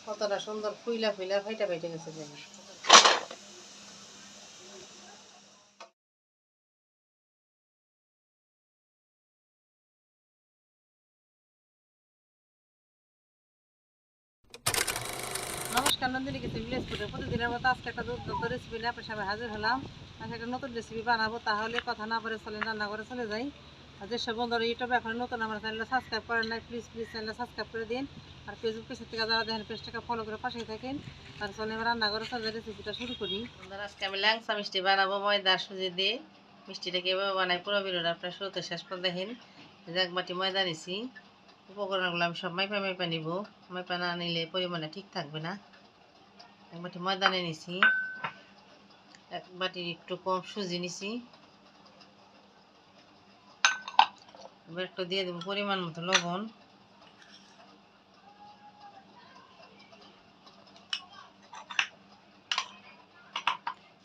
কতটা সুন্দর ফুইলা ফুইলা ফাইটা ফাইটে গেছে দেখেন। নমস্কার, নন্দিনী কিছু ভিলেজ ফুডে প্রতিদিনের মতো আজকে একটা দুর্দান্ত রেসিপি নিয়ে আপনার সামনে হাজির হলাম। আজকে একটা নতুন রেসিপি বানাবো, তাহলে কথা না বলে চলে রান্না করে চলে যাই। আর যেসব বন্ধুরা ইউটিউবে এখন নতুন আমার চ্যানেলটা সাবস্ক্রাইব করেন নাই, প্লিজ চ্যানেলটা সাবস্ক্রাইব করে দিন। আর ফেসবুক পেজ থেকে যারা দেখেন পেজটাকে ফলো করে পাশেই থাকেন। আর চলে আমি রান্না করে চলে রেসিপিটা শুরু করি। বন্ধুরা, আজকে আমি ল্যাংচা মিষ্টি বানাবো ময়দা সুজি দিয়ে। মিষ্টিটা কীভাবে বানাই পুরো ভিডিওটা আপনার শুরুতে শেষ করে দেখেন। এক বাটি ময়দা নিছি, উপকরণগুলো আমি সব মাইপা নিব। মাইপা না নিলে পরিমাণে ঠিক থাকবে না। এক বাটি ময়দা নিয়ে নিছি, এক বাটি একটু কম সুজি নিছি। এবার একটু দিয়ে দেবো পরিমাণ মতো লবণ।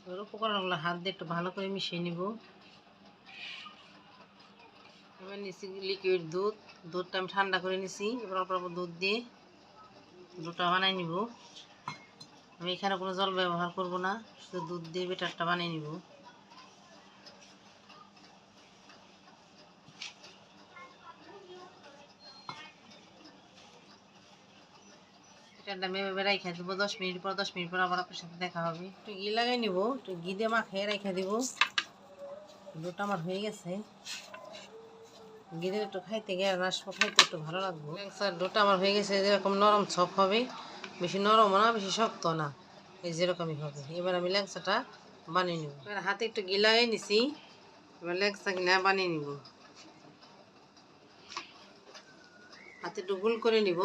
এবার উপকরণগুলো হাত দিয়ে একটু ভালো করে মিশিয়ে নিব। এবার নিছি লিকুইড দুধ। দুধটা আমি ঠান্ডা করে নিছি। এবার অল্প অল্প দুধ দিয়ে দুধটা বানাই নিব। আমি এখানে কোনো জল ব্যবহার করব না, শুধু দুধ দিয়ে ব্যাটারটা বানিয়ে নিব। ব্যাটারটা আমি এভাবে রেখে দেবো 10 মিনিট পর। 10 মিনিট পর আবার আপনার সাথে দেখা হবে। একটু ঘি লাগাই নিব, একটু ঘি দিয়ে মাখিয়ে রেখে দিব। দুধটা আমার হয়ে গেছে। ঘি দিয়ে একটু খাইতে গিয়ে আসবো, খাইতে একটু ভালো লাগবে। ল্যাংচার ডোটা আমার হয়ে গেছে, যেরকম নরম ছপ হবে, বেশি নরমও না বেশি শক্ত না, এই যেরকমই হবে। এবার আমি ল্যাংচাটা বানিয়ে নিব। এবার হাতে একটু ঘি লাগিয়ে নিছি। এবার ল্যাংচা কিনা বানিয়ে নিব। হাতে একটু গোল করে নিব,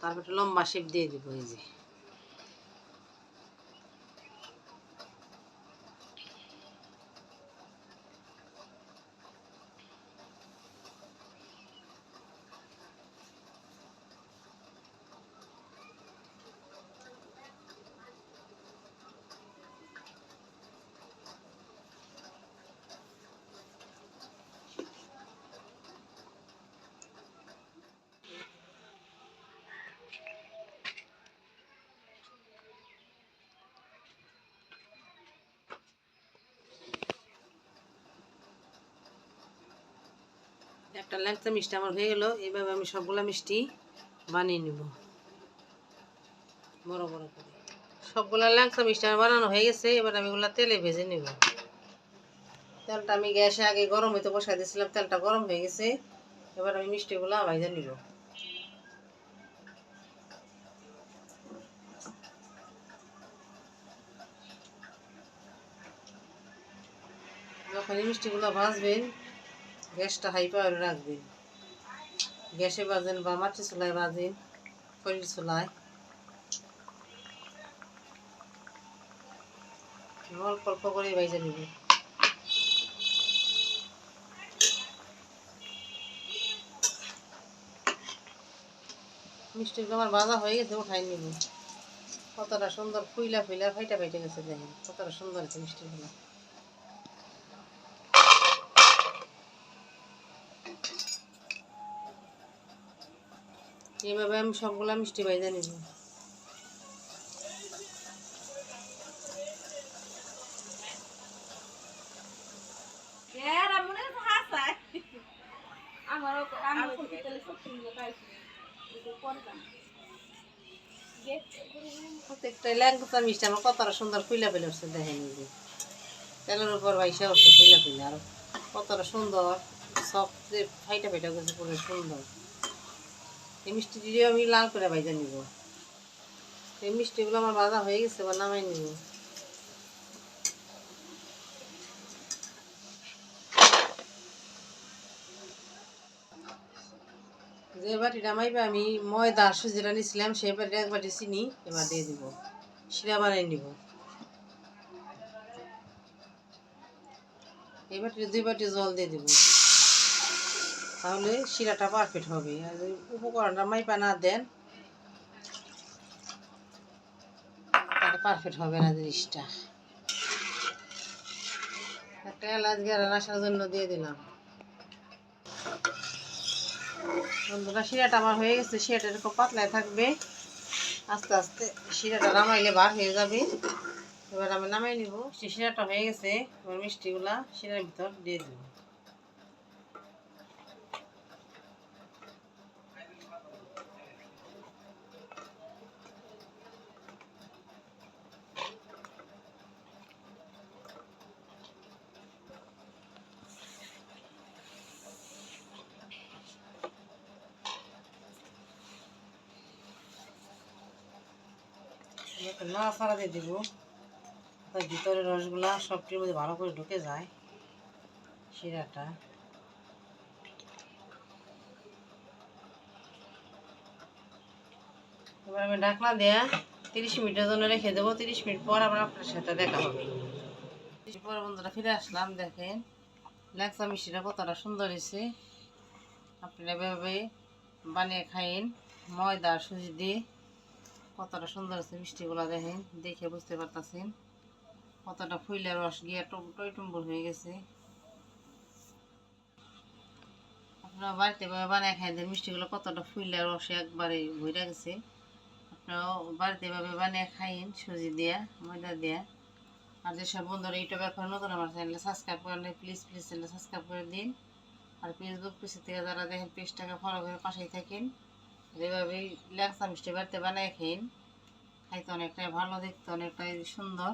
তারপর একটু লম্বা শেপ দিয়ে দিব। এই যে একটা ল্যাংচা মিষ্টি আমার হয়ে গেল। এইভাবে আমি সবগুলা মিষ্টি বানিয়ে নিব বড় বড় করে। সবগুলা ল্যাংচা মিষ্টি আমার বানানো হয়ে গেছে। এবার আমি এগুলা তেলে ভেজে নেব। তেলটা আমি গ্যাসে আগে গরম হইতে বসাই দিয়েছিলাম, তেলটা গরম হয়ে গেছে। এবার আমি মিষ্টিগুলা ভেজে নিব। যখন এই মিষ্টিগুলো ভাজবেন, গ্যাসটা হাই পাওয়ারে রাখবেন। গ্যাসে ভাজেন বা মাটির চুলায় ভাজেন, খড়ির চুলায়, অল্প অল্প করে ভেজে নিব। মিষ্টিগুলো আমার ভাজা হয়ে গেছে, উঠাই নিব। কতটা সুন্দর ফুইলা ফুইলা ফাইটা ফাইটে গেছে দেখেন, কতটা সুন্দর হয়েছে মিষ্টিগুলো। এইভাবে আমি সবগুলা মিষ্টি ভেজে নিব। প্রত্যেকটা ল্যাংচা মিষ্টি আমার কতটা সুন্দর ফুইলা ফুইলা উঠছে দেখেন। এই যে তেলের উপর ভাইসা উঠছে ফুইলা ফুইলা, আর কতটা সুন্দর সব যে ফাইটা ফাইটা গেছে পুরো সুন্দর। এই মিষ্টি দিয়ে আমি লাল করে ভাজা নিব। এই মিষ্টিগুলো আমার ভাজা হয়ে গেছে, বা নামাই নিব। যে বাটিটা মাইবে আমি ময়দা সুজিটা নিয়েছিলাম, সেই বাটিটা এক বাটি চিনি এবার দিয়ে দিব। শিরা বানিয়ে নিব। এই বাটিতে 2 বাটি জল দিয়ে দিব, তাহলে শিরাটা পারফেক্ট হবে। আর উপকরণটা মাইপা না দেন তাহলে পারফেক্ট হবে না জিনিসটা। একটা এলাচ গেরান আসার জন্য দিয়ে দিলাম। বন্ধুরা, শিরাটা আমার হয়ে গেছে। শিরাটা এরকম পাতলায় থাকবে, আস্তে আস্তে শিরাটা নামাইলে বার হয়ে যাবে। এবার আমি নামাই নিব। শিরাটা হয়ে গেছে, এবার মিষ্টিগুলা শিরার ভিতর দিয়ে দেবো। নাড়াচাড়া দিয়ে দিব, তার ভিতরে রসগুলা সবটির মধ্যে ভালো করে ঢুকে যায় শিরাটা। এবার আমি ঢাকনা দেয়া 30 মিনিটের জন্য রেখে দেবো। 30 মিনিট পর আবার আপনার সাথে দেখা হবে। পরে বন্ধুরা ফিরে আসলাম। দেখেন ল্যাংচা মিষ্টিটা কতটা সুন্দর হয়েছে। আপনারা এভাবে বানিয়ে খাইন, ময়দা সুজি দিয়ে। কতটা সুন্দর আছে মিষ্টিগুলো, দেখেন দেখে বুঝতে পারতেছেন কতটা ফুলের রস গিয়ে টইটুম্বুর হয়ে গেছে। আপনারা বাড়িতে বানিয়ে খাই দেন, মিষ্টিগুলো কতটা ফুলের রসে একবারে ভরে গেছে। আপনারাও বাড়িতে এভাবে বানিয়ে খাইন, সুজি দিয়া ময়দা দিয়া। আর যেসব বন্ধুরা ইউটিউবে এখন নতুন আমার চ্যানেলে সাবস্ক্রাইব করেন, প্লিজ চ্যানেলে সাবস্ক্রাইব করে দিন। আর ফেসবুক পেজ থেকে যারা দেখেন পেজটাকে ফলো করে পাশেই থাকেন। এভাবেই ল্যাংচা মিষ্টি বাড়িতে বানিয়ে খাইন, খাইতে অনেকটাই ভালো, দেখতে অনেকটাই সুন্দর।